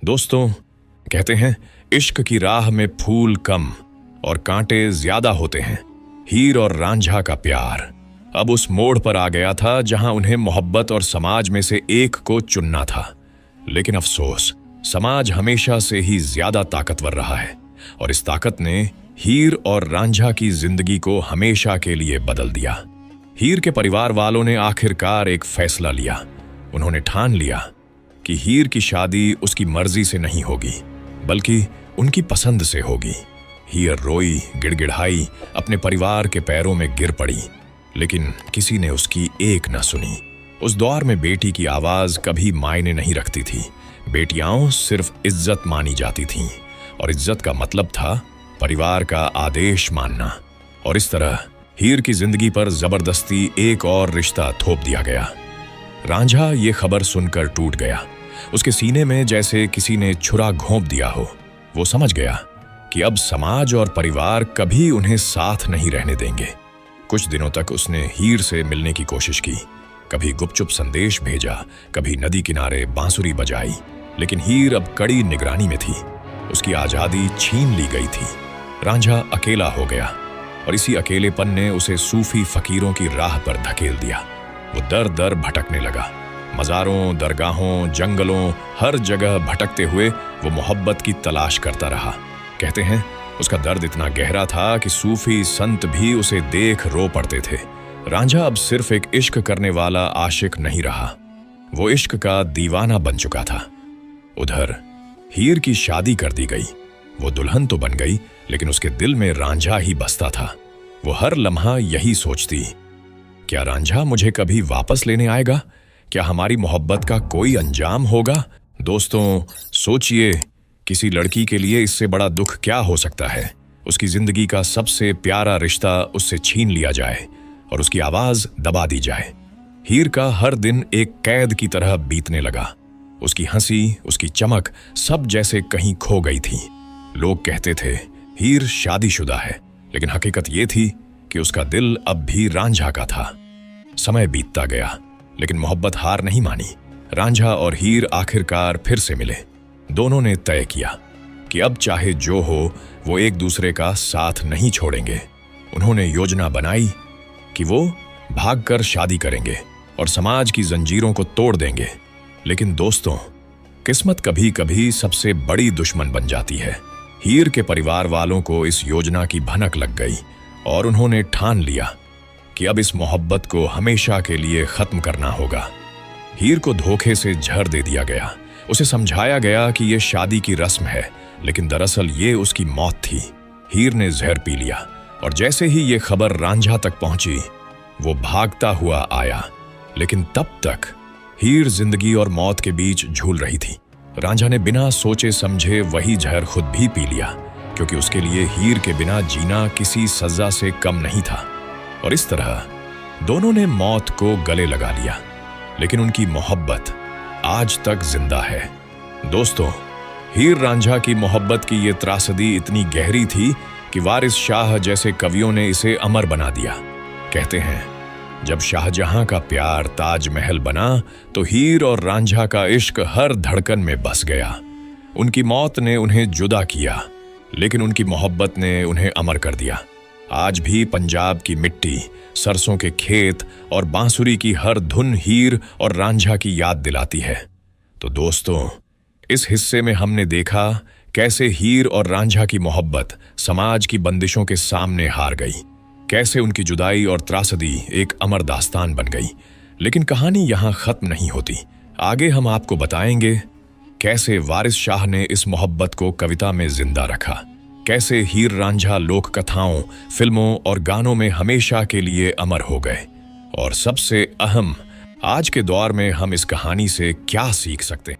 दोस्तों, कहते हैं इश्क की राह में फूल कम और कांटे ज्यादा होते हैं। हीर और रांझा का प्यार अब उस मोड़ पर आ गया था जहां उन्हें मोहब्बत और समाज में से एक को चुनना था। लेकिन अफसोस, समाज हमेशा से ही ज्यादा ताकतवर रहा है और इस ताकत ने हीर और रांझा की जिंदगी को हमेशा के लिए बदल दिया। हीर के परिवार वालों ने आखिरकार एक फैसला लिया। उन्होंने ठान लिया कि हीर की शादी उसकी मर्जी से नहीं होगी, बल्कि उनकी पसंद से होगी। हीर रोई, गिड़गिड़ाई, अपने परिवार के पैरों में गिर पड़ी, लेकिन किसी ने उसकी एक न सुनी। उस दौर में बेटी की आवाज कभी मायने नहीं रखती थी। बेटियां सिर्फ इज्जत मानी जाती थीं और इज्जत का मतलब था परिवार का आदेश मानना। और इस तरह हीर की जिंदगी पर जबरदस्ती एक और रिश्ता थोप दिया गया। रांझा ये खबर सुनकर टूट गया। उसके सीने में जैसे किसी ने छुरा घोंप दिया हो। वो समझ गया कि अब समाज और परिवार कभी उन्हें साथ नहीं रहने देंगे। कुछ दिनों तक उसने हीर से मिलने की कोशिश की। कभी गुपचुप संदेश भेजा, कभी नदी किनारे बांसुरी बजाई, लेकिन हीर अब कड़ी निगरानी में थी। उसकी आजादी छीन ली गई थी। रांझा अकेला हो गया और इसी अकेलेपन ने उसे सूफी फकीरों की राह पर धकेल दिया। वो दर दर भटकने लगा। मज़ारों, दरगाहों, जंगलों, हर जगह भटकते हुए वो मोहब्बत की तलाश करता रहा। कहते हैं उसका दर्द इतना गहरा था कि सूफी संत भी उसे देख रो पड़ते थे। रांझा अब सिर्फ एक इश्क करने वाला आशिक नहीं रहा, वो इश्क का दीवाना बन चुका था। उधर हीर की शादी कर दी गई। वो दुल्हन तो बन गई, लेकिन उसके दिल में रांझा ही बसता था। वो हर लम्हा यही सोचती, क्या रांझा मुझे कभी वापस लेने आएगा? क्या हमारी मोहब्बत का कोई अंजाम होगा? दोस्तों, सोचिए, किसी लड़की के लिए इससे बड़ा दुख क्या हो सकता है? उसकी जिंदगी का सबसे प्यारा रिश्ता उससे छीन लिया जाए और उसकी आवाज दबा दी जाए। हीर का हर दिन एक कैद की तरह बीतने लगा। उसकी हंसी, उसकी चमक सब जैसे कहीं खो गई थी। लोग कहते थे हीर शादीशुदा है, लेकिन हकीकत ये थी कि उसका दिल अब भी रांझा का था। समय बीतता गया, लेकिन मोहब्बत हार नहीं मानी। रांझा और हीर आखिरकार फिर से मिले। दोनों ने तय किया कि अब चाहे जो हो, वो एक दूसरे का साथ नहीं छोड़ेंगे। उन्होंने योजना बनाई कि वो भागकर शादी करेंगे और समाज की जंजीरों को तोड़ देंगे। लेकिन दोस्तों, किस्मत कभी कभी सबसे बड़ी दुश्मन बन जाती है। हीर के परिवार वालों को इस योजना की भनक लग गई और उन्होंने ठान लिया कि अब इस मोहब्बत को हमेशा के लिए खत्म करना होगा। हीर को धोखे से जहर दे दिया गया। उसे समझाया गया कि यह शादी की रस्म है, लेकिन दरअसल ये उसकी मौत थी। हीर ने जहर पी लिया और जैसे ही ये खबर रांझा तक पहुंची, वो भागता हुआ आया। लेकिन तब तक हीर जिंदगी और मौत के बीच झूल रही थी। रांझा ने बिना सोचे समझे वही जहर खुद भी पी लिया, क्योंकि उसके लिए हीर के बिना जीना किसी सजा से कम नहीं था। और इस तरह दोनों ने मौत को गले लगा लिया, लेकिन उनकी मोहब्बत आज तक जिंदा है। दोस्तों, हीर रांझा की मोहब्बत की ये त्रासदी इतनी गहरी थी कि वारिस शाह जैसे कवियों ने इसे अमर बना दिया। कहते हैं, जब शाहजहां का प्यार ताजमहल बना, तो हीर और रांझा का इश्क हर धड़कन में बस गया। उनकी मौत ने उन्हें जुदा किया, लेकिन उनकी मोहब्बत ने उन्हें अमर कर दिया। आज भी पंजाब की मिट्टी, सरसों के खेत और बांसुरी की हर धुन हीर और रांझा की याद दिलाती है। तो दोस्तों, इस हिस्से में हमने देखा कैसे हीर और रांझा की मोहब्बत समाज की बंदिशों के सामने हार गई, कैसे उनकी जुदाई और त्रासदी एक अमर दास्तान बन गई। लेकिन कहानी यहां खत्म नहीं होती। आगे हम आपको बताएंगे कैसे वारिस शाह ने इस मोहब्बत को कविता में जिंदा रखा, कैसे हीर रांझा लोक कथाओं, फिल्मों और गानों में हमेशा के लिए अमर हो गए, और सबसे अहम, आज के दौर में हम इस कहानी से क्या सीख सकते हैं।